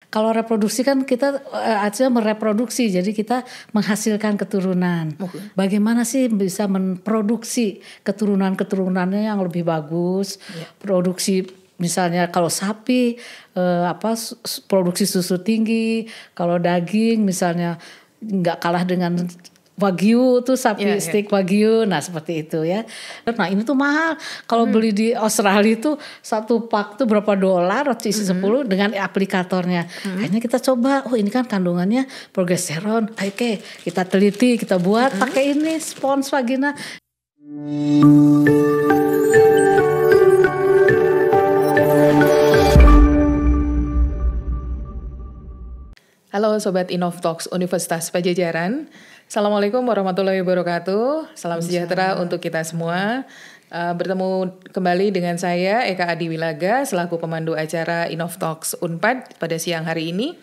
Kalau reproduksi kan kita artinya mereproduksi, jadi kita menghasilkan keturunan. Bagaimana sih bisa memproduksi keturunan-keturunannya yang lebih bagus? Produksi misalnya kalau sapi produksi susu tinggi, kalau daging misalnya nggak kalah dengan Wagyu tuh sapi steak Wagyu, nah seperti itu ya. Nah ini tuh mahal, kalau beli di Australia tuh satu pak tuh berapa dolar, roti isi 10 dengan aplikatornya. Akhirnya kita coba, oh ini kan kandungannya progesteron, oke kita teliti, kita buat pakai ini spons vagina. Halo Sobat Innovtalks Universitas Padjadjaran. Assalamualaikum warahmatullahi wabarakatuh. Salam sejahtera untuk kita semua. Bertemu kembali dengan saya Eka Adi Wilaga selaku pemandu acara Innovtalks Unpad pada siang hari ini.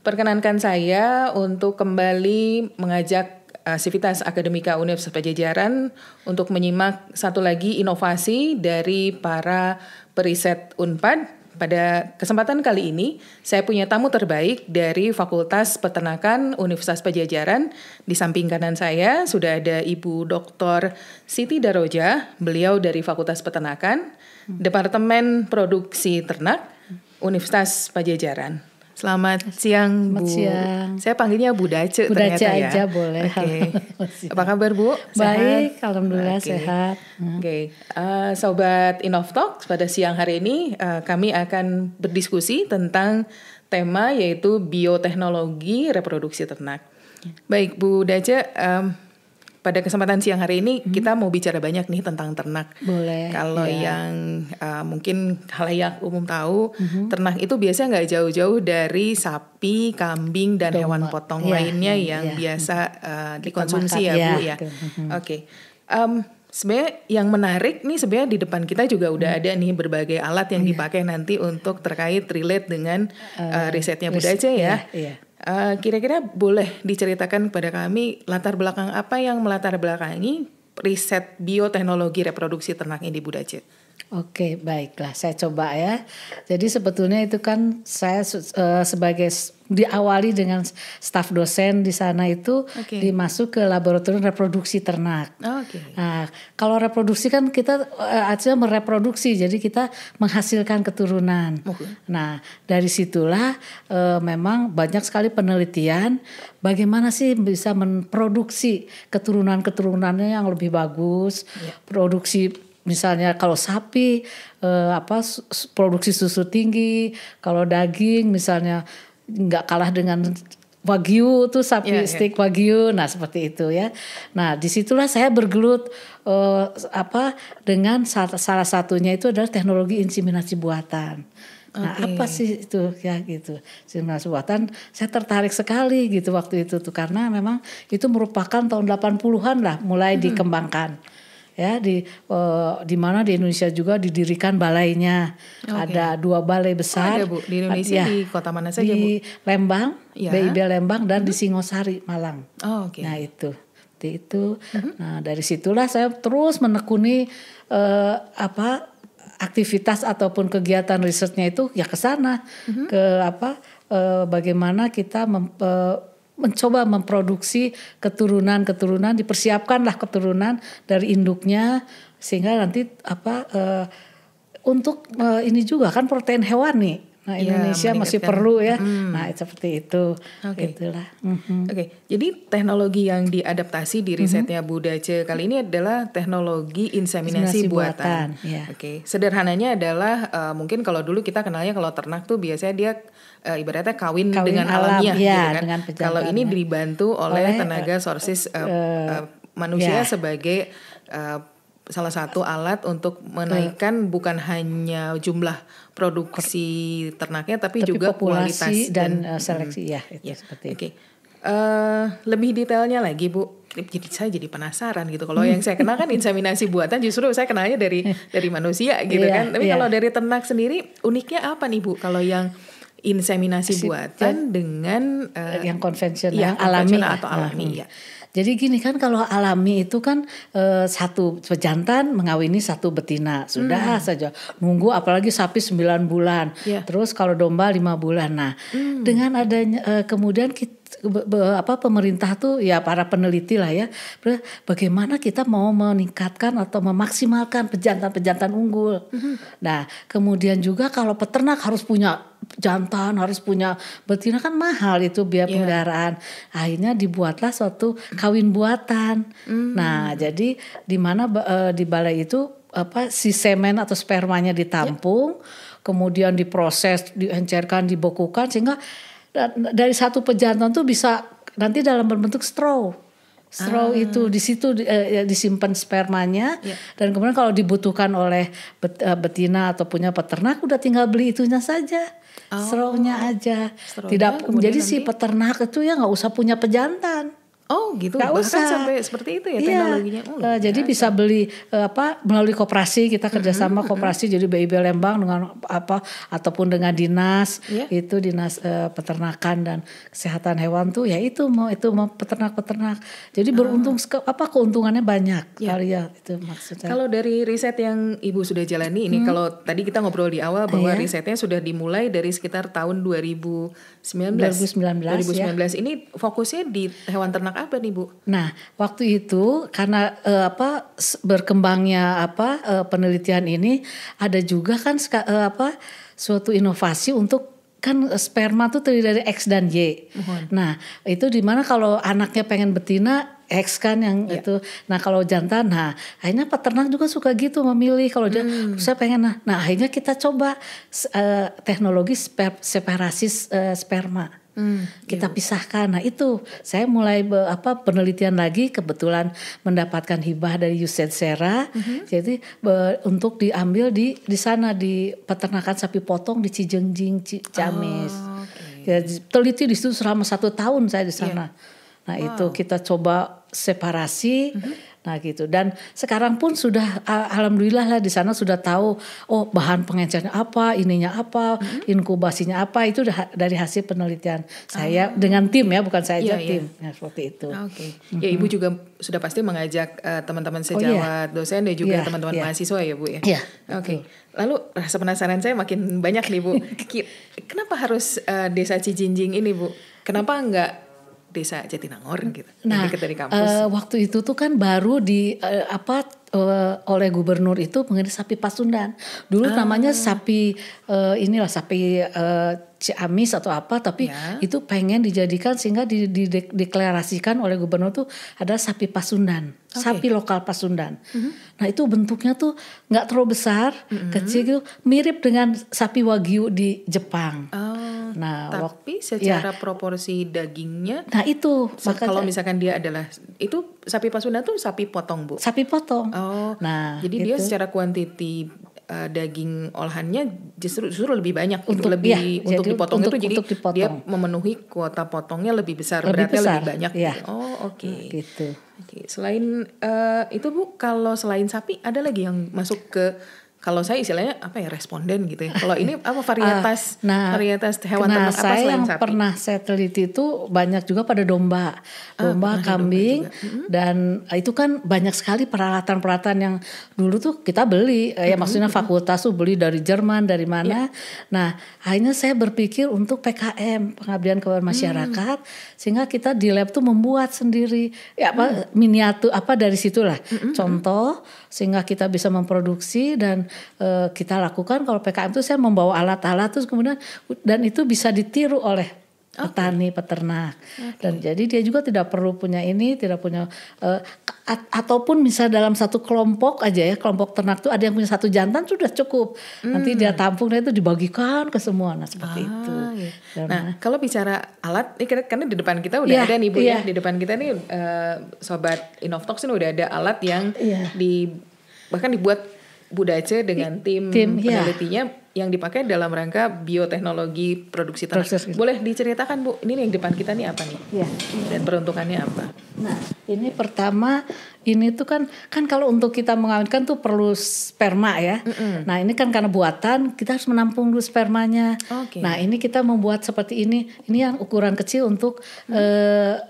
Perkenankan saya untuk kembali mengajak Sivitas Akademika Universitas Padjadjaran untuk menyimak satu lagi inovasi dari para periset Unpad. Pada kesempatan kali ini, saya punya tamu terbaik dari Fakultas Peternakan Universitas Padjadjaran. Di samping kanan saya sudah ada Ibu Dr. Siti Daroja, beliau dari Fakultas Peternakan, Departemen Produksi Ternak, Universitas Padjadjaran. Selamat siang, Bu. Siang. Saya panggilnya Bu Dace ternyata Dace ya. aja boleh. Oke. Apa kabar Bu? Baik, Sehat? alhamdulillah sehat. Oke. Sobat Innovtalks, pada siang hari ini kami akan berdiskusi tentang tema yaitu bioteknologi reproduksi ternak. Baik Bu Dace, pada kesempatan siang hari ini kita mau bicara banyak nih tentang ternak. Boleh. Kalau yang mungkin khalayak umum tahu, ternak itu biasanya nggak jauh-jauh dari sapi, kambing, dan hewan potong lainnya yang biasa dikonsumsi ya Bu ya. Oke. Sebenarnya yang menarik nih sebenarnya di depan kita juga udah ada nih berbagai alat yang dipakai nanti untuk terkait relate dengan risetnya Bu Dace ya. Kira-kira boleh diceritakan kepada kami latar belakang apa yang melatar belakangi riset bioteknologi reproduksi ternak ini Bu Dace? Oke, baiklah, saya coba ya. Jadi sebetulnya itu kan saya sebagai diawali dengan staf dosen di sana itu dimasuk ke laboratorium reproduksi ternak. Nah, kalau reproduksi kan kita artinya mereproduksi, jadi kita menghasilkan keturunan. Nah, dari situlah memang banyak sekali penelitian bagaimana sih bisa memproduksi keturunan-keturunannya yang lebih bagus, produksi misalnya kalau sapi produksi susu tinggi, kalau daging misalnya nggak kalah dengan Wagyu tuh sapi steak Wagyu, nah seperti itu ya. Nah disitulah saya bergelut dengan salah satunya itu adalah teknologi inseminasi buatan. Nah apa sih itu ya gitu, inseminasi buatan saya tertarik sekali gitu waktu itu tuh karena memang itu merupakan tahun 80-an lah mulai dikembangkan. Ya di mana di Indonesia juga didirikan balainya. Ada 2 balai besar. Ada Bu di Indonesia di kota mana saja Bu? Di Lembang, BIB Lembang dan di Singosari Malang. Nah itu. Nah dari situlah saya terus menekuni aktivitas ataupun kegiatan risetnya itu ya ke sana ke bagaimana kita mencoba memproduksi keturunan, dipersiapkanlah keturunan dari induknya sehingga nanti untuk ini juga kan protein hewani. Nah Indonesia masih perlu ya. Nah seperti itu. Itulah. Jadi teknologi yang diadaptasi di risetnya Bu Dace kali ini adalah teknologi inseminasi buatan. Sederhananya adalah mungkin kalau dulu kita kenalnya kalau ternak tuh biasanya dia ibaratnya kawin dengan alamiah gitu kan. Kalau ini dibantu oleh tenaga sources manusia sebagai salah satu alat untuk menaikkan bukan hanya jumlah produksi ternaknya tapi juga kualitas dan seleksi seperti itu. Lebih detailnya lagi Bu, saya jadi penasaran gitu. Kalau yang saya kenal kan inseminasi buatan justru saya kenalnya dari manusia gitu kan. Tapi kalau dari ternak sendiri uniknya apa nih Bu? Kalau yang inseminasi buatan dengan yang konvensional, alami atau alami ya. Jadi gini kan kalau alami itu kan satu pejantan mengawini satu betina sudah saja nunggu, apalagi sapi 9 bulan, terus kalau domba 5 bulan. Nah dengan adanya kemudian pemerintah tuh ya para peneliti lah ya, bagaimana kita mau meningkatkan atau memaksimalkan pejantan unggul. Nah kemudian juga kalau peternak harus punya jantan, harus punya betina, kan mahal itu biaya pemeliharaan. Akhirnya dibuatlah suatu kawin buatan. Nah jadi di mana di balai itu si semen atau spermanya ditampung, kemudian diproses, diencerkan, dibekukan, sehingga dari satu pejantan tuh bisa nanti dalam berbentuk straw itu di situ disimpan spermanya, dan kemudian kalau dibutuhkan oleh betina atau punya peternak udah tinggal beli itunya saja, strawnya aja. Tidak, jadi si peternak itu ya nggak usah punya pejantan. Oh gitu, gak bahkan usah sampai seperti itu ya teknologinya. Jadi bisa beli melalui koperasi, kita kerjasama koperasi, jadi BIB Lembang dengan ataupun dengan dinas itu dinas peternakan dan kesehatan hewan tuh ya itu mau peternak. Jadi beruntung keuntungannya banyak kali ya, itu maksudnya. Kalau dari riset yang Ibu sudah jalani ini, kalau tadi kita ngobrol di awal bahwa risetnya sudah dimulai dari sekitar tahun 2019 ini fokusnya di hewan ternak apa nih Bu? Nah waktu itu karena berkembangnya penelitian ini, ada juga kan suatu inovasi untuk kan sperma tuh terdiri dari X dan Y. Nah itu dimana kalau anaknya pengen betina X kan yang itu. Nah kalau jantan, akhirnya peternak juga suka gitu memilih kalau dia saya pengen. Nah akhirnya kita coba teknologi separasi sperma. Kita pisahkan. Nah itu saya mulai penelitian lagi, kebetulan mendapatkan hibah dari USAID Sera. Jadi untuk diambil di sana di peternakan sapi potong di Cijengjing, Ciamis. Ya, teliti di situ selama 1 tahun saya di sana. Nah itu kita coba separasi. Nah gitu, dan sekarang pun sudah alhamdulillah lah di sana sudah tahu bahan pengencernya apa, ininya apa, inkubasinya apa, itu dari hasil penelitian saya dengan tim ya, bukan saya aja tim ya, seperti itu. Ya Ibu juga sudah pasti mengajak teman-teman sejawat dosen dan juga teman-teman mahasiswa ya Bu ya. Lalu rasa penasaran saya makin banyak nih Bu. Kenapa harus desa Cijengjing ini Bu? Kenapa enggak desa Jatinangor gitu, dekat dari kampus? Waktu itu tuh kan baru oleh gubernur itu mengenai sapi Pasundan. Dulu namanya sapi sapi Ciamis atau apa, tapi itu pengen dijadikan sehingga dideklarasikan oleh gubernur tuh ada sapi Pasundan, sapi lokal Pasundan. Nah itu bentuknya tuh nggak terlalu besar, kecil gitu, mirip dengan sapi Wagyu di Jepang. Nah, tapi secara proporsi dagingnya, nah itu kalau misalkan dia adalah itu sapi Pasundan tuh sapi potong Bu? Sapi potong. Nah, jadi dia secara kuantiti daging olahannya justru lebih banyak untuk dipotong itu, jadi dia memenuhi kuota potongnya lebih besar, beratnya lebih banyak. Gitu. Selain itu Bu, kalau selain sapi ada lagi yang masuk ke, kalau saya istilahnya responden gitu ya. Kalau ini apa varietas hewan ternak apa selain sapi? Pernah saya teliti itu banyak juga pada domba, kambing, dan itu kan banyak sekali peralatan yang dulu tuh kita beli, maksudnya fakultas tuh beli dari Jerman, dari mana. Nah akhirnya saya berpikir untuk PKM, pengabdian kepada masyarakat, sehingga kita di lab tuh membuat sendiri miniatur dari situlah contoh, sehingga kita bisa memproduksi dan kita lakukan. Kalau PKM itu saya membawa alat-alat terus kemudian, dan itu bisa ditiru oleh petani, peternak. Dan jadi dia juga tidak perlu punya ataupun misalnya dalam satu kelompok aja ya, kelompok ternak tuh ada yang punya satu jantan sudah cukup. Nanti dia tampung, dan itu dibagikan ke semua. Nah seperti itu. Nah kalau bicara alat, karena di depan kita udah ada nih Bu ya, di depan kita nih Sobat Innovtalks ini udah ada alat yang bahkan dibuat Bu Dace dengan tim penelitinya yang dipakai dalam rangka bioteknologi produksi ternak. Boleh diceritakan Bu, ini yang di depan kita nih apa nih? Dan peruntukannya apa? Nah Ini pertama, ini tuh kan kalau untuk kita mengawinkan tuh perlu sperma ya. Nah ini kan karena buatan kita harus menampung dulu spermanya. Nah ini kita membuat seperti ini yang ukuran kecil untuk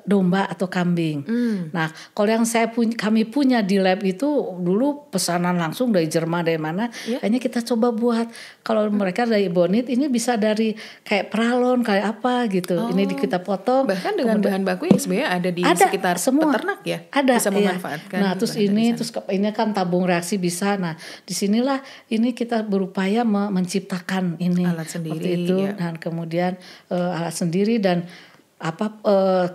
domba atau kambing. Nah kalau yang kami punya di lab itu dulu pesanan langsung dari Jerman dari mana. Kayaknya kita coba buat, kalau mereka dari bonit ini bisa dari kayak peralon kayak apa gitu. Ini kita potong. Bahkan dengan bahan baku yang sebenarnya ada di sekitar semua peternak ya. Ada, bisa memanfaatkan. Nah terus ini kan tabung reaksi bisa. Nah disinilah ini kita berupaya menciptakan ini alat sendiri waktu itu dan kemudian alat sendiri dan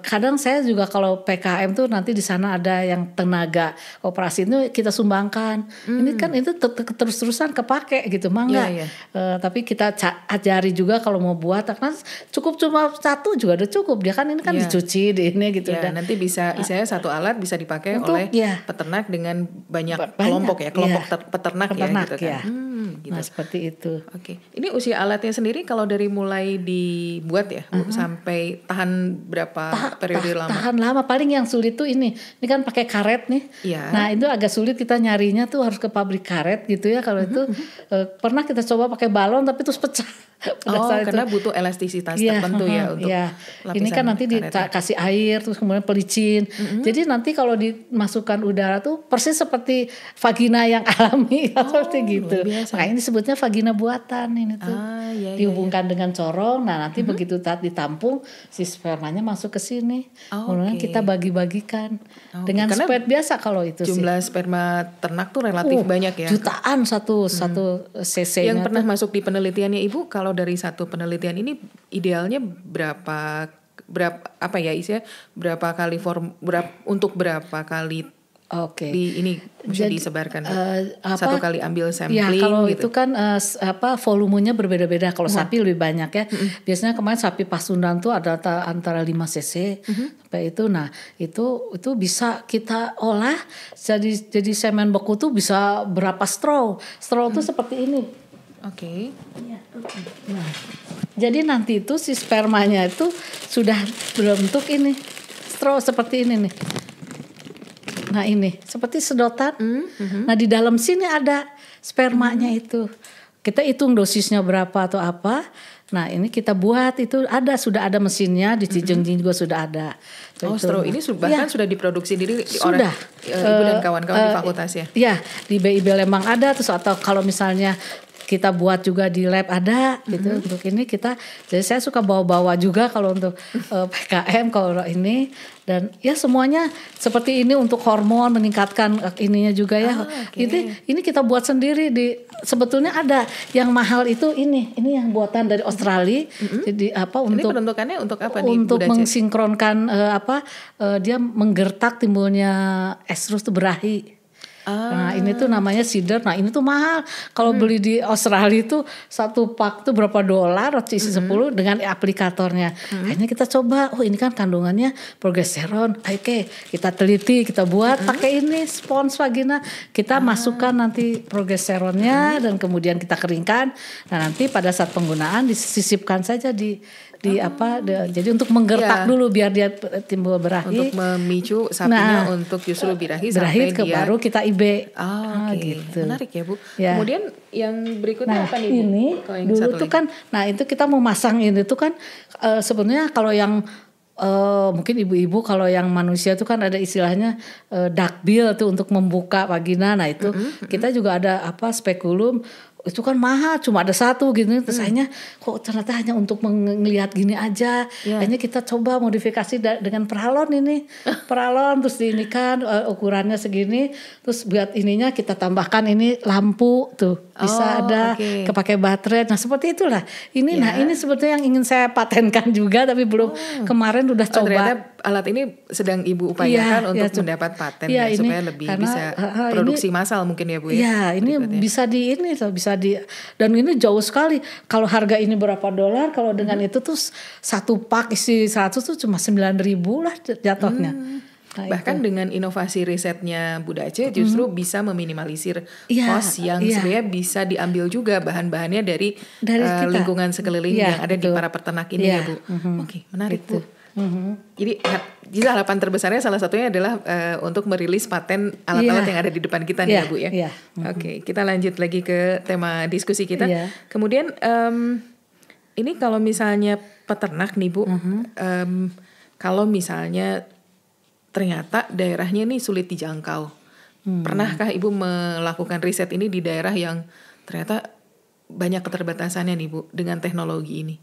kadang saya juga kalau PKM tuh nanti di sana ada yang tenaga operasi itu kita sumbangkan. Ini kan itu terus-terusan kepake gitu mangga. Tapi kita ajari juga kalau mau buat karena cukup cuma satu juga udah cukup. Dia kan ini kan dicuci di ini gitu. Nanti bisa istilahnya satu alat bisa dipakai oleh peternak dengan banyak kelompok ya, peternak ya gitu kan. Gitu. Nah seperti itu. Ini usia alatnya sendiri kalau dari mulai dibuat ya Bu, sampai tahan berapa periode lama? Tahan lama, paling yang sulit tuh ini kan pakai karet nih. Nah itu agak sulit kita nyarinya tuh harus ke pabrik karet gitu ya. Kalau itu pernah kita coba pakai balon tapi terus pecah. Karena butuh elastisitas tertentu ya untuk lapisan ini kan nanti dikasih air terus kemudian pelicin. Jadi nanti kalau dimasukkan udara tuh persis seperti vagina yang alami seperti gitu. Nah ini sebutnya vagina buatan ini tuh. Dihubungkan dengan corong. Nah nanti begitu ditampung si spermanya masuk ke sini. Kemudian kita bagi-bagikan dengan spet biasa kalau itu jumlah sperma ternak tuh relatif banyak ya. Jutaan satu cc-nya. Yang pernah masuk di penelitiannya Ibu, kalau dari satu penelitian ini idealnya berapa apa ya isinya berapa kali untuk berapa kali ini bisa disebarkan satu kali ambil sampling kalau gitu. Itu kan volumenya berbeda-beda. Kalau sapi lebih banyak ya. Biasanya kemarin sapi Pasundan tuh ada antara 5 cc sampai itu. Nah itu bisa kita olah jadi semen beku tuh bisa berapa straw tuh seperti ini. Nah, jadi nanti itu si spermanya itu sudah berbentuk ini straw seperti ini nih. Nah ini seperti sedotan. Nah di dalam sini ada spermanya itu. Kita hitung dosisnya berapa atau apa. Nah ini kita buat itu sudah ada mesinnya di Cijengjing juga sudah ada. Straw ini bahkan sudah diproduksi diri oleh Ibu dan kawan-kawan di fakultas ya? Iya di BIB Lembang ada terus atau kalau misalnya kita buat juga di lab ada gitu untuk ini jadi saya suka bawa-bawa juga kalau untuk PKM kalau ini dan ya semuanya seperti ini untuk hormon meningkatkan ininya juga ya. Ini kita buat sendiri sebetulnya ada yang mahal itu ini yang buatan dari Australia. Jadi untuk ini peruntukannya untuk apa nih? Untuk mensinkronkan dia menggertak timbulnya estrus tuh berahi. Nah ini tuh namanya cider. Nah ini tuh mahal. Kalau beli di Australia tuh satu pak tuh berapa dolar isi 10 dengan aplikatornya. Akhirnya kita coba. Ini kan kandungannya progesteron. Oke, kita teliti, kita buat pakai ini spons vagina. Kita masukkan nanti progesteronnya dan kemudian kita keringkan. Nah nanti pada saat penggunaan disisipkan saja jadi untuk menggertak dulu biar dia timbul berahi. Untuk memicu sapinya untuk justru birahi sampai dia baru kita IB. Gitu. Menarik ya Bu. Kemudian yang berikutnya apa nih Bu? Ini dulu tuh kan, itu kita mau masang ini tuh kan sebenarnya kalau yang mungkin ibu-ibu kalau yang manusia itu kan ada istilahnya duckbill tuh untuk membuka vagina. Nah itu kita juga ada spekulum. Itu kan mahal, cuma ada satu gitu. Terus akhirnya kok ternyata hanya untuk melihat gini aja. Akhirnya kita coba modifikasi dengan peralon ini. Peralon terus ini kan ukurannya segini. Terus buat ininya kita tambahkan ini lampu tuh. Bisa ada kepake baterai. Nah seperti itulah. Ini ini sebetulnya yang ingin saya patenkan juga tapi belum kemarin udah coba. Ternyata alat ini sedang Ibu upayakan untuk mendapat paten supaya lebih bisa produksi massal mungkin ya Bu ya. Iya, ini bisa dan ini jauh sekali. Kalau harga ini berapa dolar, kalau dengan itu tuh satu pak isi 100 tuh cuma 9.000 lah jatuhnya. Nah, bahkan dengan inovasi risetnya Bu Dace justru bisa meminimalisir cost yang sebenarnya bisa diambil juga bahan-bahannya dari lingkungan sekeliling yang ada di para peternak ini ya Bu. Menarik Bu. Jadi harapan terbesarnya salah satunya adalah untuk merilis paten alat-alat yang ada di depan kita nih ya Bu ya. Oke, kita lanjut lagi ke tema diskusi kita. Kemudian ini kalau misalnya peternak nih Bu, kalau misalnya ternyata daerahnya nih sulit dijangkau, pernahkah Ibu melakukan riset ini di daerah yang ternyata banyak keterbatasannya nih Bu dengan teknologi ini?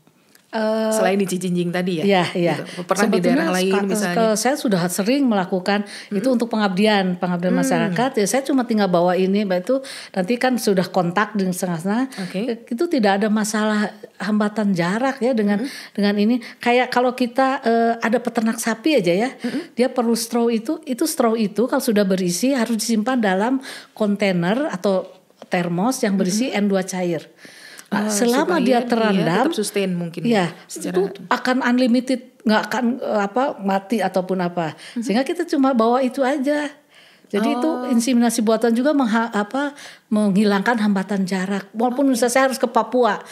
Selain di Cijinjing tadi ya, gitu. Pernah sebetulnya di daerah lain misalnya? Saya sudah sering melakukan itu untuk pengabdian masyarakat. Ya saya cuma tinggal bawa ini, itu nanti kan sudah kontak dengan setengah-setengah. Itu tidak ada masalah hambatan jarak ya dengan ini. Kayak kalau kita ada peternak sapi aja ya, dia perlu straw itu kalau sudah berisi harus disimpan dalam kontainer atau termos yang berisi N2 cair. Selama dia terendam, tetap sustain mungkin. Ya, itu akan unlimited, nggak akan mati ataupun apa. Sehingga kita cuma bawa itu aja. Jadi itu inseminasi buatan juga menghilangkan hambatan jarak. Walaupun misalnya saya harus ke Papua,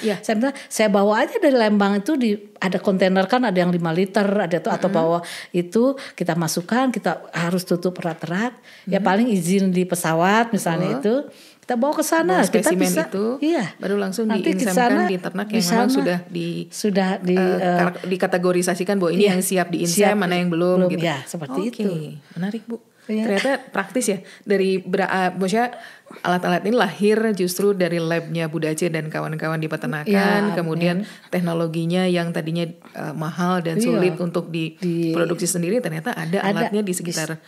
saya bawa aja dari Lembang itu ada kontainer kan, ada yang 5 liter, ada itu atau bawa itu kita masukkan, kita harus tutup erat-erat. Ya paling izin di pesawat misalnya itu. Kita bawa ke sana, kita bisa itu, baru langsung diinsemkan di ternak yang memang sudah dikategorisasikan bahwa ini yang siap diinsem, mana yang belum gitu. Ya, seperti itu. Menarik Bu. Ternyata praktis ya. Maksudnya alat-alat ini lahir justru dari labnya Bu Dace dan kawan-kawan di peternakan. Kemudian teknologinya yang tadinya mahal dan sulit untuk diproduksi sendiri, ternyata ada alatnya di sekitar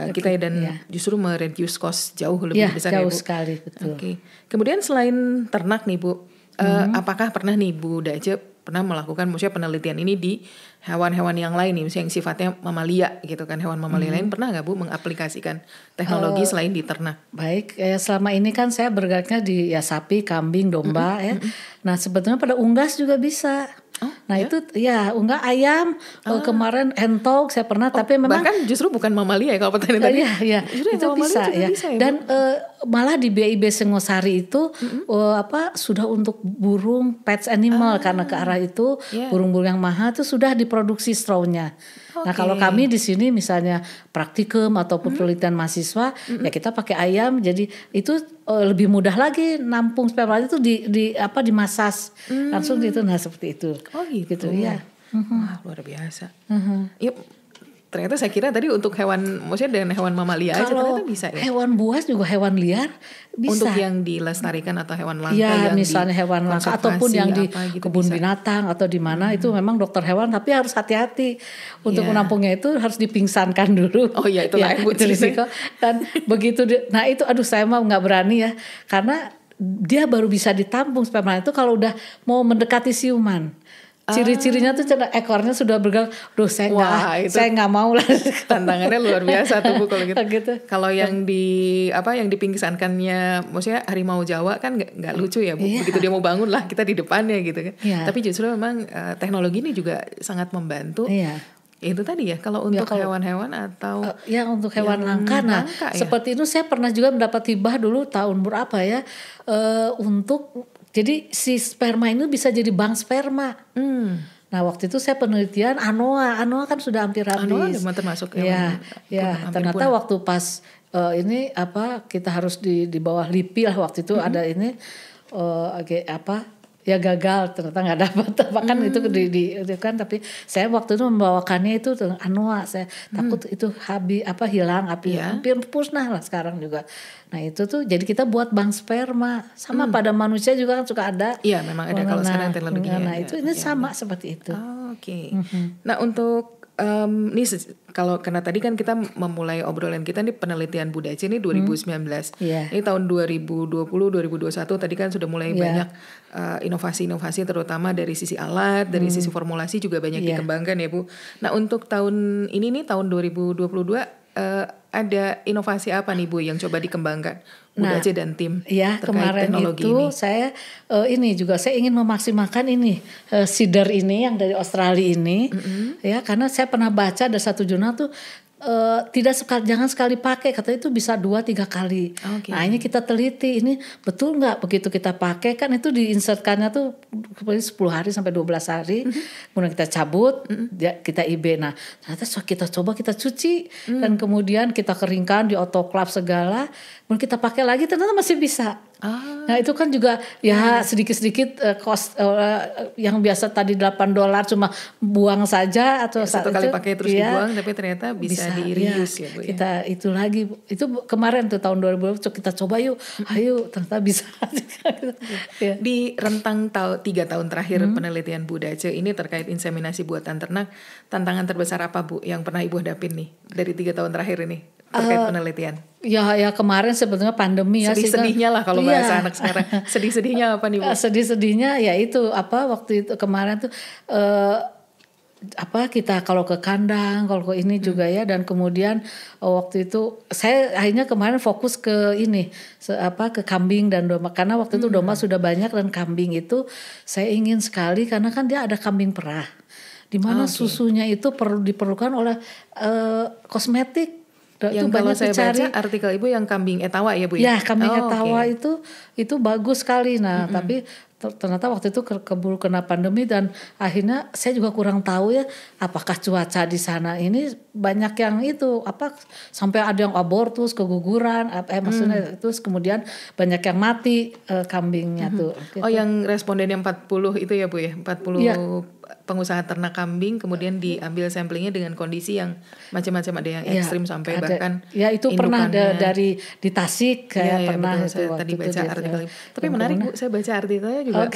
kita dan justru mereduce cost jauh lebih besar jauh ya Bu. Sekali, betul. Kemudian selain ternak nih Bu, apakah pernah nih Bu Dace pernah melakukan maksudnya penelitian ini di hewan-hewan yang lain nih, misalnya yang sifatnya mamalia gitu kan, hewan mamalia lain pernah nggak Bu mengaplikasikan teknologi selain di ternak? Baik, selama ini kan saya bergeraknya di sapi, kambing, domba ya. Nah sebetulnya pada unggas juga bisa. Itu unggas ayam, kemarin hentok saya pernah, tapi memang bahkan justru bukan mamalia ya kalau petani tadi. Itu bisa ya. Dan malah di BIB Singosari itu sudah untuk burung pets animal, karena ke arah itu burung-burung yang mahal itu sudah diproduksi strawnya. Nah kalau kami di sini misalnya praktikum ataupun penelitian mahasiswa, ya kita pakai ayam, jadi itu lebih mudah lagi nampung sperma itu dimasas langsung gitu, nah seperti itu. Gitu ya. Wah, luar biasa. Yuk. Ternyata saya kira tadi untuk hewan, maksudnya dengan hewan mamalia aja ternyata bisa ya. Hewan buas juga hewan liar bisa. Untuk yang dilestarikan atau hewan langka yang misalnya hewan langka ataupun yang di kebun binatang atau di mana itu memang dokter hewan, tapi harus hati-hati untuk menampungnya, itu harus dipingsankan dulu. Itu risiko. Dan begitu nah itu saya mah nggak berani ya, karena dia baru bisa ditampung sperma itu kalau udah mau mendekati siuman. Ciri-cirinya tuh ekornya sudah bergerak. Saya nggak mau lah. Tantangannya luar biasa tuh Bu kalau gitu. Kalau yang dipingsankannya, maksudnya harimau Jawa kan nggak lucu ya Bu. Begitu dia mau bangun lah kita di depannya gitu kan. Tapi justru memang teknologi ini juga sangat membantu. Itu tadi ya kalau untuk hewan-hewan atau untuk hewan langka. Nah seperti itu saya pernah juga mendapat hibah dulu tahun berapa ya, untuk jadi si sperma ini bisa jadi bank sperma. Nah waktu itu saya penelitian anoa kan sudah hampir habis. Anoa termasuk ternyata waktu pas kita harus di bawah LIPI lah waktu itu ada ini gagal, ternyata nggak dapat bahkan itu kan, tapi saya waktu itu membawakannya itu anoa, saya takut itu hilang hampir musnah lah sekarang juga. Nah itu tuh jadi kita buat bank sperma sama pada manusia juga kan suka ada. Iya memang ada kalau sekarang teknologinya. Nah itu ini sama seperti itu. Nah untuk ini kalau karena tadi kan kita memulai obrolan kita nih penelitian Bu Dace ini 2019. Ini tahun 2020 2021 tadi kan sudah mulai banyak inovasi-inovasi terutama dari sisi alat, dari sisi formulasi juga banyak dikembangkan ya Bu. Nah untuk tahun ini nih tahun 2022 ada inovasi apa nih Bu yang coba dikembangkan Bu Dace dan tim terkait kemarin teknologi itu ini? Saya saya ingin memaksimalkan ini seeder ini yang dari Australia ini, karena saya pernah baca ada satu jurnal tuh jangan sekali pakai, katanya itu bisa 2-3 kali. Okay. Nah ini kita teliti, ini betul nggak begitu kita pakai, kan itu diinsertkannya tuh 10 hari sampai 12 hari, kemudian kita cabut, kita IB. Nah ternyata kita coba kita cuci, dan kemudian kita keringkan di autoclave segala, kemudian kita pakai lagi, ternyata masih bisa. Nah itu kan juga ya sedikit-sedikit cost yang biasa tadi $8 cuma buang saja atau satu kali pakai terus dibuang, tapi ternyata bisa di-reuse ya Bu ya. Kita itu lagi, itu kemarin tuh tahun 2020 kita coba yuk, ayo ternyata bisa. Ya. Di rentang 3 tahun terakhir penelitian Bu Dace ini terkait inseminasi buatan ternak, tantangan terbesar apa Bu yang pernah Ibu hadapin nih dari 3 tahun terakhir ini terkait penelitian? Ya kemarin sebetulnya pandemi ya. Sedih-sedihnya lah kalau bahasa anak sekarang. Sedih-sedihnya apa nih Bu? Sedih-sedihnya ya itu waktu itu kemarin tuh kita kalau ke kandang, kalau ke ini juga ya, dan kemudian waktu itu saya akhirnya kemarin fokus ke ini ke kambing dan domba, karena waktu itu domba sudah banyak dan kambing itu saya ingin sekali karena kan dia ada kambing perah di mana susunya itu diperlukan oleh kosmetik. Yang kalau saya baca artikel Ibu yang kambing etawa ya Bu ya? Ya kambing etawa itu bagus sekali. Nah tapi ternyata waktu itu keburu kena pandemi dan akhirnya saya juga kurang tahu ya apakah cuaca di sana ini banyak yang itu sampai ada yang abortus, keguguran, maksudnya terus kemudian banyak yang mati kambingnya tuh. Gitu. Yang responden yang 40 itu ya Bu ya? 40 ya. Pengusaha ternak kambing kemudian diambil samplingnya dengan kondisi yang macam-macam, ada yang ekstrim sampai bahkan itu pernah dari di Tasik kayak pernah betul, saya tadi baca artikel. Tapi menarik Bu, saya baca artikelnya juga.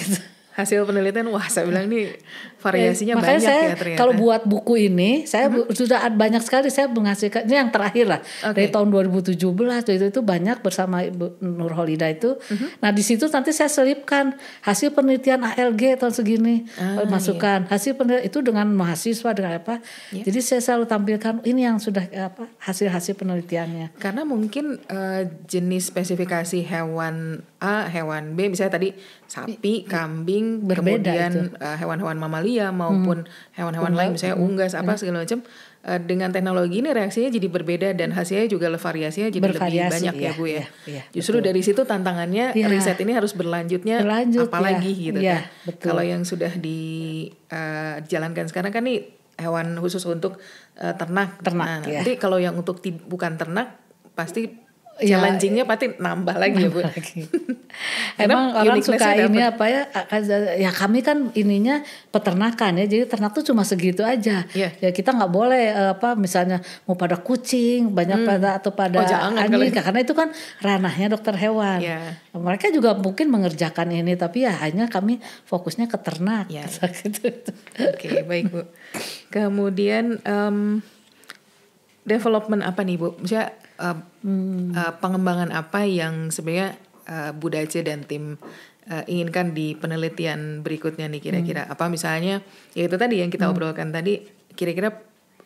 Hasil penelitian, wah saya bilang ini variasinya banyak ya ternyata. Kalau buat buku ini, saya sudah banyak sekali saya menghasilkan, ini yang terakhir lah, dari tahun 2017 itu banyak bersama Ibu Nurholida itu. Nah di situ nanti saya selipkan hasil penelitian ALG tahun segini, masukkan hasil penelitian itu dengan mahasiswa dengan apa. Jadi saya selalu tampilkan ini yang sudah hasil-hasil penelitiannya. Karena mungkin jenis spesifikasi hewan A, hewan B, misalnya tadi sapi, kambing, berbeda kemudian hewan-hewan mamalia maupun hewan-hewan lain misalnya unggas segala macam, dengan teknologi ini reaksinya jadi berbeda dan hasilnya juga variasinya jadi lebih banyak ya Bu ya. Justru betul. Dari situ tantangannya riset ini harus berlanjutnya apalagi gitu kan. Kalau yang sudah dijalankan sekarang kan nih hewan khusus untuk ternak. Nah, nanti kalau yang untuk bukan ternak pasti challenging-nya pasti nambah lagi ya Bu. Emang orang suka ini ya kami kan ininya peternakan ya, jadi ternak tuh cuma segitu aja. Ya kita nggak boleh misalnya mau pada kucing banyak atau pada anjing karena itu kan ranahnya dokter hewan. Mereka juga mungkin mengerjakan ini tapi ya hanya kami fokusnya ke ternak. Oke, baik Bu. Kemudian development apa nih Bu? Misalnya pengembangan apa yang sebenarnya Bu Dace dan tim inginkan di penelitian berikutnya nih kira-kira? Apa misalnya ya itu tadi yang kita obrolkan tadi, kira-kira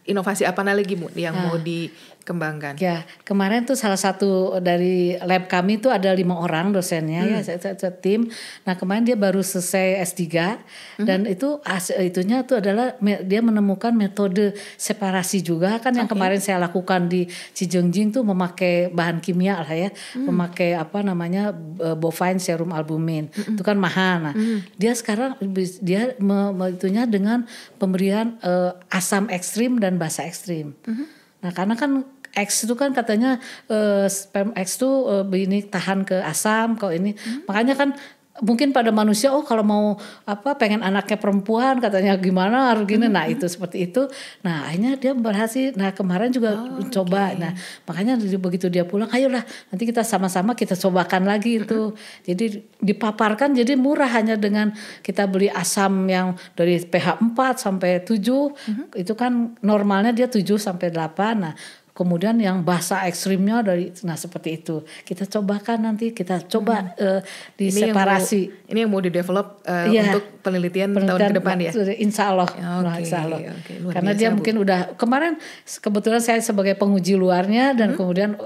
inovasi apa lagi Bu yang mau dikembangkan? Ya kemarin tuh salah satu dari lab kami tuh ada 5 orang dosennya ya tim. Nah kemarin dia baru selesai S3 dan itunya tuh adalah dia menemukan metode separasi juga kan yang kemarin saya lakukan di Cijengjing tuh memakai bahan kimia lah ya, memakai bovine serum albumin itu kan mahal. Nah dia sekarang itunya dengan pemberian asam ekstrim dan basa ekstrim. Nah karena kan X itu kan katanya sperm X itu ini tahan ke asam kalau ini makanya kan mungkin pada manusia kalau mau pengen anaknya perempuan katanya gimana harus gini. Nah itu seperti itu. Nah akhirnya dia berhasil. Nah kemarin juga coba. Nah makanya begitu dia pulang, ayolah nanti kita sama-sama kita cobakan lagi itu. Jadi dipaparkan jadi murah hanya dengan kita beli asam yang dari pH 4 sampai 7 itu kan normalnya dia 7 sampai 8. Nah kemudian yang basah ekstrimnya nah seperti itu. Kita cobakan nanti, kita coba diseparasi. Ini yang mau di-develop untuk penelitian tahun ke depan ya? Insya Allah. Insya Allah. Karena dia mungkin udah, kemarin kebetulan saya sebagai penguji luarnya dan kemudian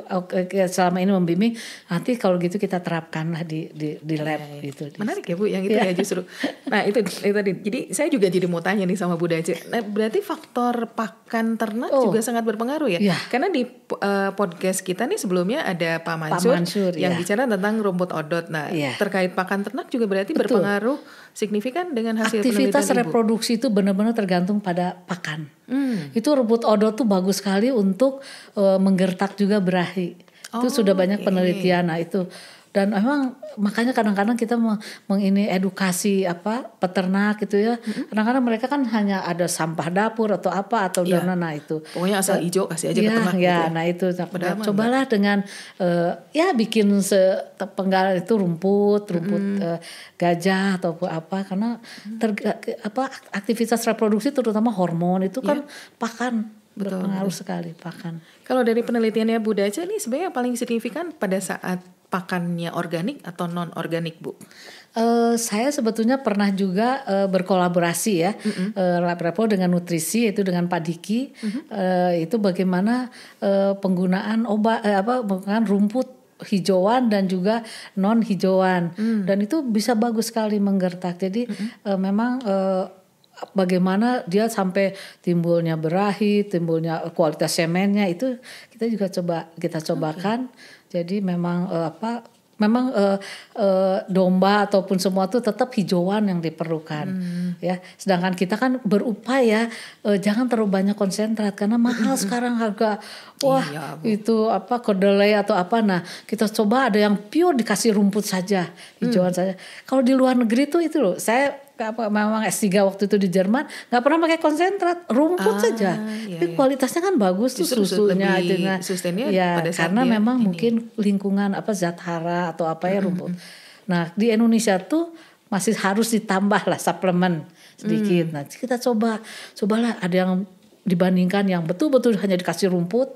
selama ini membimbing, nanti kalau gitu kita terapkan lah di lab gitu. Menarik ya Bu, yang itu ya justru. Nah itu tadi. Jadi saya juga jadi mau tanya nih sama Bu Dace. Nah, berarti faktor pakan ternak juga sangat berpengaruh ya? Karena di podcast kita nih sebelumnya ada Pak Mansur yang bicara tentang rumput odot. Nah terkait pakan ternak juga berarti berpengaruh signifikan dengan hasil aktivitas penelitian reproduksi itu benar-benar tergantung pada pakan. Itu rumput odot tuh bagus sekali untuk menggertak juga berahi. Itu sudah banyak penelitian. Nah itu. Dan memang makanya kadang-kadang kita edukasi peternak gitu ya. Kadang-kadang mereka kan hanya ada sampah dapur atau apa atau dana itu. Pokoknya asal hijau kasih aja ke ternak gitu. Nah itu cobalah dengan bikin sepenggal itu rumput gajah atau apa karena aktivitas reproduksi terutama hormon itu kan pakan. Berpengaruh sekali pakan. Kalau dari penelitiannya Bu Dace nih sebenarnya yang paling signifikan pada saat pakannya organik atau non organik Bu? Saya sebetulnya pernah juga berkolaborasi ya lab-lab dengan nutrisi yaitu dengan Pak Diki itu bagaimana penggunaan penggunaan rumput hijauan dan juga non hijauan dan itu bisa bagus sekali menggertak. Jadi memang bagaimana dia sampai timbulnya berahi, timbulnya kualitas semennya itu kita juga kita cobakan. Jadi memang domba ataupun semua itu tetap hijauan yang diperlukan ya. Sedangkan kita kan berupaya jangan terlalu banyak konsentrat karena mahal sekarang harga. Itu kedelai atau apa. Nah kita coba ada yang pure dikasih rumput saja, hijauan saja. Kalau di luar negeri tuh itu loh, saya memang S3 waktu itu di Jerman nggak pernah pakai konsentrat, rumput saja. Tapi kualitasnya kan bagus tuh susunya itu. Karena memang mungkin lingkungan zat hara atau rumput. Nah di Indonesia tuh masih harus ditambah lah suplemen sedikit. Nah kita cobalah ada yang dibandingkan yang betul-betul hanya dikasih rumput.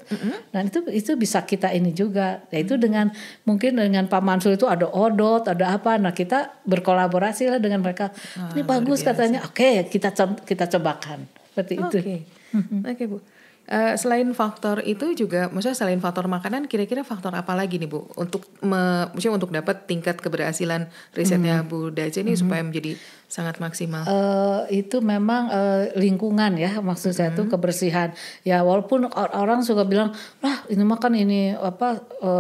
Dan itu bisa kita ini juga. Yaitu mungkin dengan Pak Mansur itu ada odot, ada apa. Nah kita berkolaborasi lah dengan mereka. Ini bagus katanya. Oke, kita cobakan. Seperti itu. Oke Bu. Selain faktor itu juga, maksudnya selain faktor makanan, kira-kira faktor apa lagi nih Bu untuk maksudnya untuk dapat tingkat keberhasilan risetnya Bu Dace ini supaya menjadi sangat maksimal? Itu memang lingkungan ya, maksud saya tuh kebersihan. Ya walaupun orang suka bilang, ini mah kan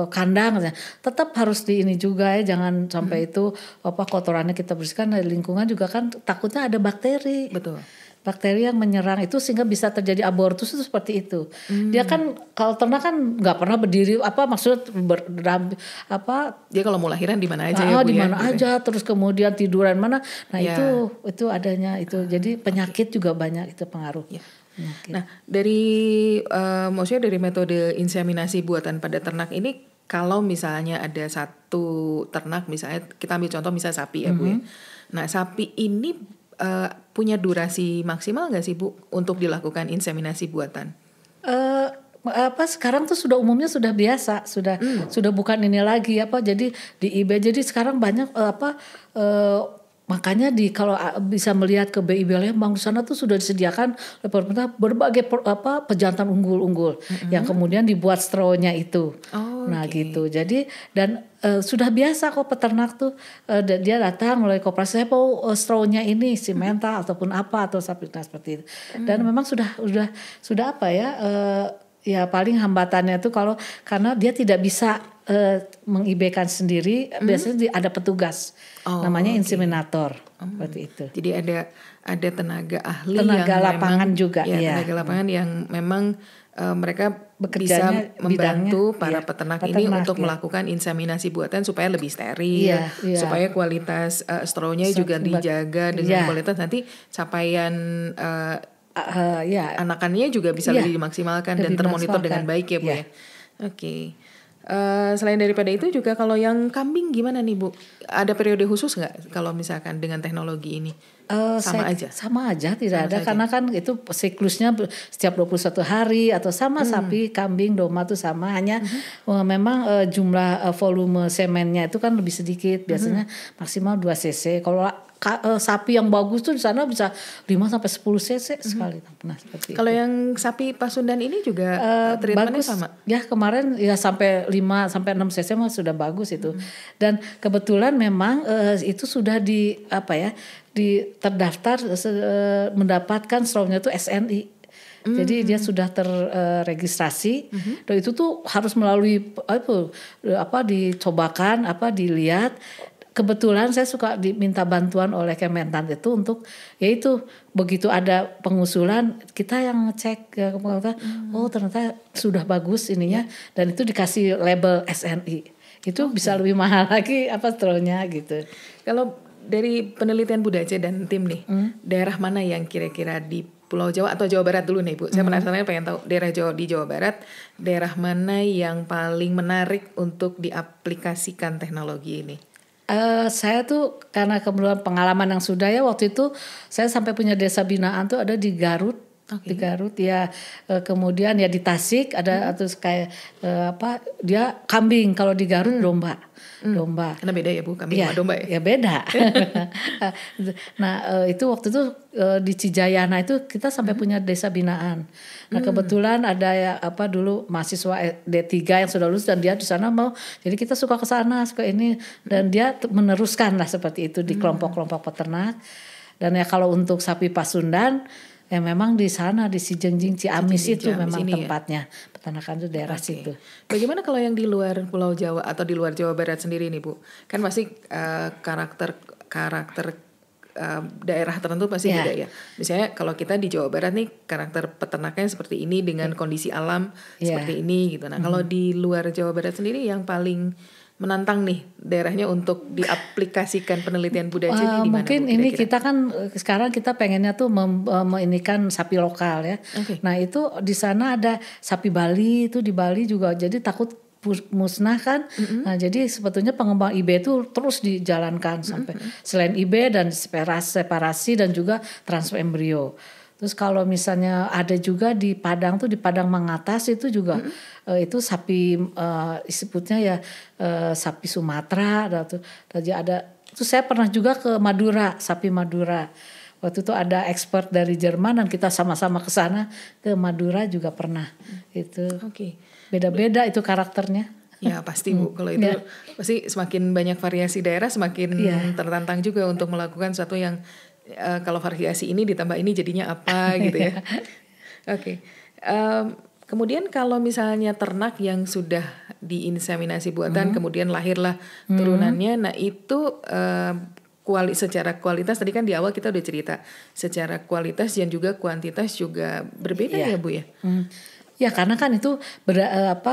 kandang, tetap harus di ini juga ya, jangan sampai itu kotorannya kita bersihkan. Lingkungan juga kan takutnya ada bakteri. Betul. Bakteri yang menyerang itu sehingga bisa terjadi abortus itu seperti itu. Dia kan kalau ternak kan nggak pernah berdiri maksudnya dia kalau mau lahiran di mana aja ya Bu di mana ya, aja terus kemudian tiduran mana. Nah itu adanya itu. Jadi penyakit juga banyak itu pengaruh. Nah dari maksudnya dari metode inseminasi buatan pada ternak ini, kalau misalnya ada satu ternak misalnya kita ambil contoh misalnya sapi ya Bu ya. Nah sapi ini punya durasi maksimal nggak sih Bu untuk dilakukan inseminasi buatan? Sekarang tuh sudah umumnya sudah biasa, sudah bukan ini lagi jadi di eBay. Jadi sekarang banyak makanya kalau bisa melihat ke BIB Lembang di sana tuh sudah disediakan oleh pemerintah berbagai pejantan unggul-unggul yang kemudian dibuat straw-nya itu. Gitu. Jadi dan sudah biasa kok peternak tuh dia datang melalui koperasi, saya mau straw-nya ini simental ataupun apa atau seperti itu. Dan memang sudah ya paling hambatannya tuh karena dia tidak bisa mengibekan sendiri, biasanya ada petugas namanya inseminator seperti itu. Jadi ada tenaga ahli tenaga yang lapangan memang, juga tenaga lapangan yang memang mereka bisa membantu para peternak ini untuk melakukan inseminasi buatan supaya lebih steril, supaya kualitas straw-nya juga dijaga dengan kualitas nanti capaian anakannya juga bisa lebih dimaksimalkan dan termonitor dengan baik ya Bu ya. Oke. Selain daripada itu juga kalau yang kambing gimana nih Bu? Ada periode khusus nggak kalau misalkan dengan teknologi ini? Sama aja tidak ada saja. Karena kan itu siklusnya setiap 21 hari atau sama sapi, kambing, domba tuh sama, hanya memang jumlah volume semennya itu kan lebih sedikit, biasanya maksimal 2 cc. Kalau sapi yang bagus tuh di sana bisa 5 sampai 10 cc sekali. Nah, kalau yang sapi Pasundan ini juga treatmentnya bagus. sama? Ya kemarin ya sampai 5 sampai 6 cc mah sudah bagus itu. Dan kebetulan memang itu sudah terdaftar mendapatkan slownya itu SNI. Jadi dia sudah terregistrasi. Dan itu tuh harus melalui dicobakan, dilihat. Kebetulan saya suka diminta bantuan oleh Kementan itu untuk yaitu begitu ada pengusulan kita yang ngecek oh ternyata sudah bagus ininya dan itu dikasih label SNI. Itu bisa lebih mahal lagi stronya gitu. Kalau dari penelitian Bu Dace dan tim nih, daerah mana yang kira-kira di Pulau Jawa atau Jawa Barat dulu nih Bu? Saya penasaran pengen tahu daerah Jawa Barat, daerah mana yang paling menarik untuk diaplikasikan teknologi ini? Saya tuh karena kebetulan pengalaman yang sudah ya waktu itu saya sampai punya desa binaan tuh ada di Garut. Di Garut ya, kemudian ya di Tasik ada atau kayak dia kambing, kalau di Garut domba. Karena beda ya Bu, kambing sama domba ya? Ya beda. Nah itu waktu itu di Cijayana itu kita sampai punya desa binaan. Nah kebetulan ada dulu mahasiswa D3 yang sudah lulus dan dia di sana mau, jadi kita suka ke sana, suka ini dan dia meneruskan lah seperti itu di kelompok-kelompok peternak. Dan ya kalau untuk sapi Pasundan ya memang di sana di Cijengjing, Ciamis itu memang tempatnya peternakan itu daerah situ. Bagaimana kalau yang di luar Pulau Jawa atau di luar Jawa Barat sendiri nih Bu? Kan pasti karakter daerah tertentu pasti beda ya. Misalnya kalau kita di Jawa Barat nih karakter peternaknya seperti ini dengan kondisi alam seperti ini gitu. Nah kalau di luar Jawa Barat sendiri yang paling menantang nih daerahnya untuk diaplikasikan penelitian Bu Dace ini di mana? Mungkin ini kita kan sekarang kita pengennya tuh menginikan sapi lokal ya. Nah itu di sana ada sapi Bali, itu di Bali juga jadi takut musnah kan. Nah jadi sebetulnya pengembang IB itu terus dijalankan sampai selain IB dan separasi dan juga transfer embrio. Terus kalau misalnya ada juga di Padang tuh, di Padang Mangatas itu juga itu sapi disebutnya ya sapi Sumatera ada. Terus saya pernah juga ke Madura, sapi Madura. Waktu itu ada expert dari Jerman dan kita sama-sama ke sana ke Madura juga pernah. Itu beda-beda itu karakternya. Ya pasti Bu, kalau itu pasti semakin banyak variasi daerah semakin tertantang juga untuk melakukan sesuatu yang kalau variasi ini ditambah ini jadinya apa gitu ya. Kemudian kalau misalnya ternak yang sudah diinseminasi buatan kemudian lahirlah turunannya, nah itu secara kualitas tadi kan di awal kita udah cerita, secara kualitas dan juga kuantitas juga berbeda ya Bu ya. Ya karena kan itu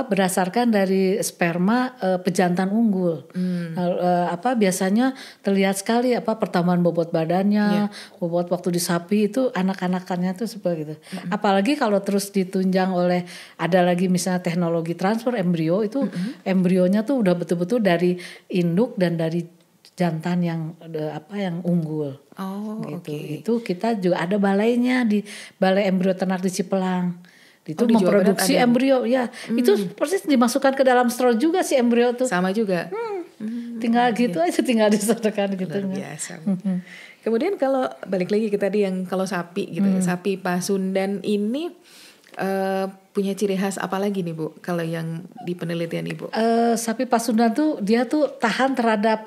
berdasarkan dari sperma pejantan unggul. Biasanya terlihat sekali pertambahan bobot badannya, bobot waktu di sapi itu anak-anakannya tuh seperti itu. Apalagi kalau terus ditunjang oleh ada lagi misalnya teknologi transfer embrio itu embrionya tuh udah betul-betul dari induk dan dari jantan yang unggul. Itu kita juga ada balainya di Balai Embrio Ternak di Cipelang. Itu memproduksi embrio itu persis dimasukkan ke dalam straw juga si embrio tuh. Sama juga. Tinggal gitu aja, tinggal disertakan gitu. Luar biasa. Kemudian kalau balik lagi ke tadi yang kalau sapi gitu, sapi Pasundan ini punya ciri khas apa lagi nih Bu? Kalau yang di penelitian Ibu? Sapi Pasundan tuh dia tuh tahan terhadap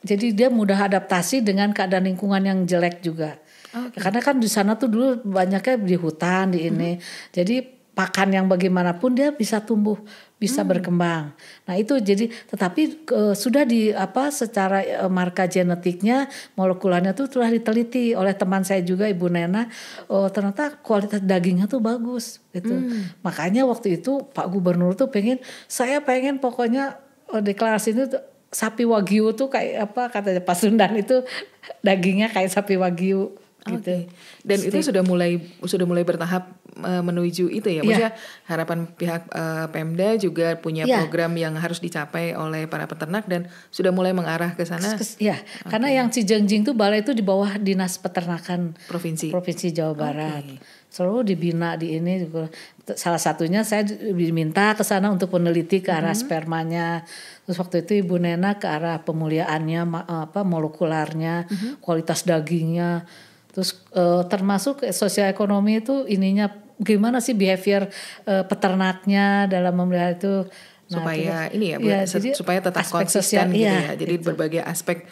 jadi dia mudah adaptasi dengan keadaan lingkungan yang jelek juga. Karena kan di sana tuh dulu banyaknya di hutan di ini. Jadi pakan yang bagaimanapun dia bisa tumbuh, bisa berkembang. Nah itu jadi tetapi sudah secara marka genetiknya molekularnya tuh telah diteliti oleh teman saya juga Ibu Nena. Ternyata kualitas dagingnya tuh bagus gitu. Makanya waktu itu Pak Gubernur tuh saya pengen pokoknya deklarasi itu sapi Wagyu tuh kayak katanya Pasundan itu dagingnya kayak sapi Wagyu. gitu. Dan itu sudah mulai bertahap menuju itu ya. Maksudnya harapan pihak Pemda juga punya program yang harus dicapai oleh para peternak dan sudah mulai mengarah ke sana. Karena yang Cijengjing itu balai itu di bawah Dinas Peternakan Provinsi Jawa Barat. Selalu dibina di ini. Salah satunya saya diminta ke sana untuk peneliti ke arah spermanya. Terus waktu itu Ibu Nena ke arah pemuliaannya, molekularnya, kualitas dagingnya. Terus termasuk sosial ekonomi itu ininya gimana sih behavior peternaknya dalam memelihara itu. Supaya ini ya Bu, supaya tetap konsisten gitu ya. Jadi berbagai aspek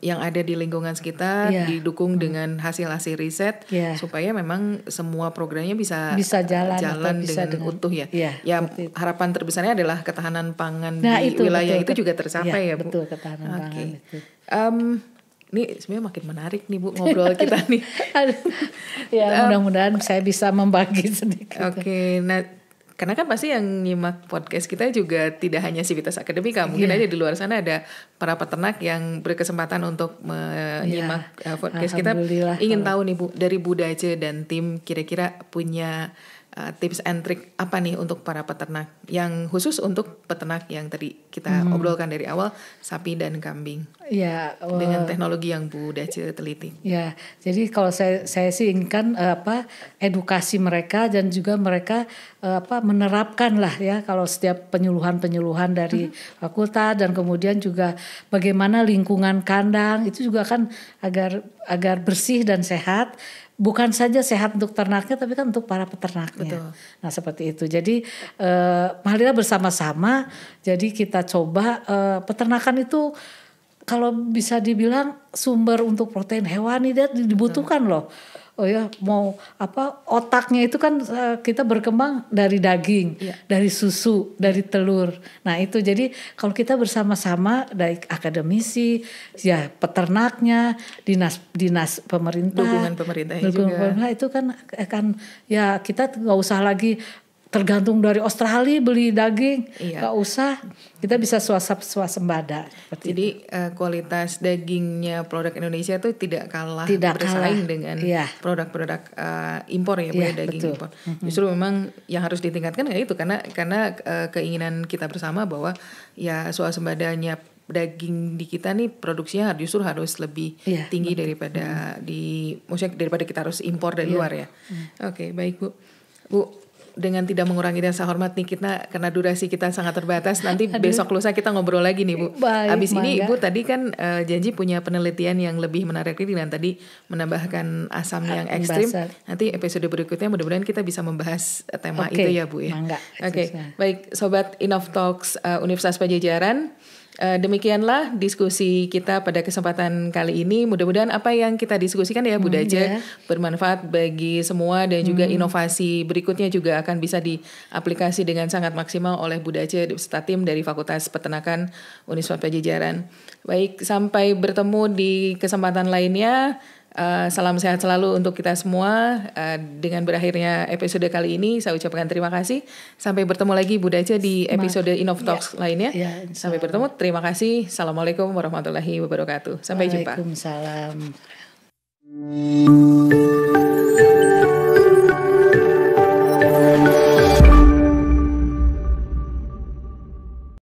yang ada di lingkungan sekitar didukung dengan hasil-hasil riset supaya memang semua programnya bisa jalan dengan utuh ya. Harapan terbesarnya adalah ketahanan pangan di wilayah itu juga tercapai ya Bu. Betul, ketahanan pangan itu. Ini sebenarnya makin menarik nih Bu ngobrol kita nih. Mudah-mudahan saya bisa membagi sedikit. Nah karena kan pasti yang nyimak podcast kita juga tidak hanya Civitas Akademika, mungkin aja di luar sana ada para peternak yang berkesempatan untuk menyimak podcast kita. Ingin tahu nih Bu, dari Bu Dace dan tim kira-kira punya tips and trick apa nih untuk para peternak, yang khusus untuk peternak yang tadi kita obrolkan dari awal, sapi dan kambing. Dengan teknologi yang Bu Dace teliti. Jadi kalau saya sih inginkan edukasi mereka dan juga mereka menerapkan lah ya, kalau setiap penyuluhan dari fakultas, dan kemudian juga bagaimana lingkungan kandang itu juga kan agar bersih dan sehat. Bukan saja sehat untuk ternaknya, tapi kan untuk para peternaknya. Nah seperti itu. Jadi marilah bersama-sama. Jadi kita coba peternakan itu kalau bisa dibilang sumber untuk protein hewani dibutuhkan loh. Otaknya itu kan kita berkembang dari daging, dari susu, dari telur. Nah itu jadi kalau kita bersama-sama dari akademisi, peternaknya, dinas pemerintah, dukungan pemerintahnya juga. Itu kan akan kita nggak usah lagi tergantung dari Australia beli daging, nggak usah, kita bisa swasembada. Jadi kualitas dagingnya produk Indonesia itu tidak kalah bersaing dengan produk-produk impor ya, daging impor. Justru memang yang harus ditingkatkan itu karena keinginan kita bersama bahwa swasembadanya daging di kita nih produksinya justru harus lebih tinggi daripada daripada kita harus impor dari luar ya. Oke, baik Bu, dengan tidak mengurangi rasa hormat nih kita, karena durasi kita sangat terbatas, nanti besok lusa kita ngobrol lagi nih Bu. Abis ini Ibu tadi kan janji punya penelitian yang lebih menarik ini, dan tadi menambahkan asam yang ekstrim. Nanti episode berikutnya mudah-mudahan kita bisa membahas tema itu ya Bu ya. Baik Sobat Innovtalks Universitas Padjadjaran. Demikianlah diskusi kita pada kesempatan kali ini. Mudah-mudahan apa yang kita diskusikan ya Bu Dace bermanfaat bagi semua, dan juga inovasi berikutnya juga akan bisa diaplikasi dengan sangat maksimal oleh Bu Dace beserta tim dari Fakultas Peternakan Universitas Padjadjaran. Baik, sampai bertemu di kesempatan lainnya. Salam sehat selalu untuk kita semua. Dengan berakhirnya episode kali ini, saya ucapkan terima kasih. Sampai bertemu lagi Bu Dace di episode Innovtalks lainnya. Sampai bertemu. Terima kasih. Assalamualaikum warahmatullahi wabarakatuh. Sampai jumpa. Waalaikumsalam.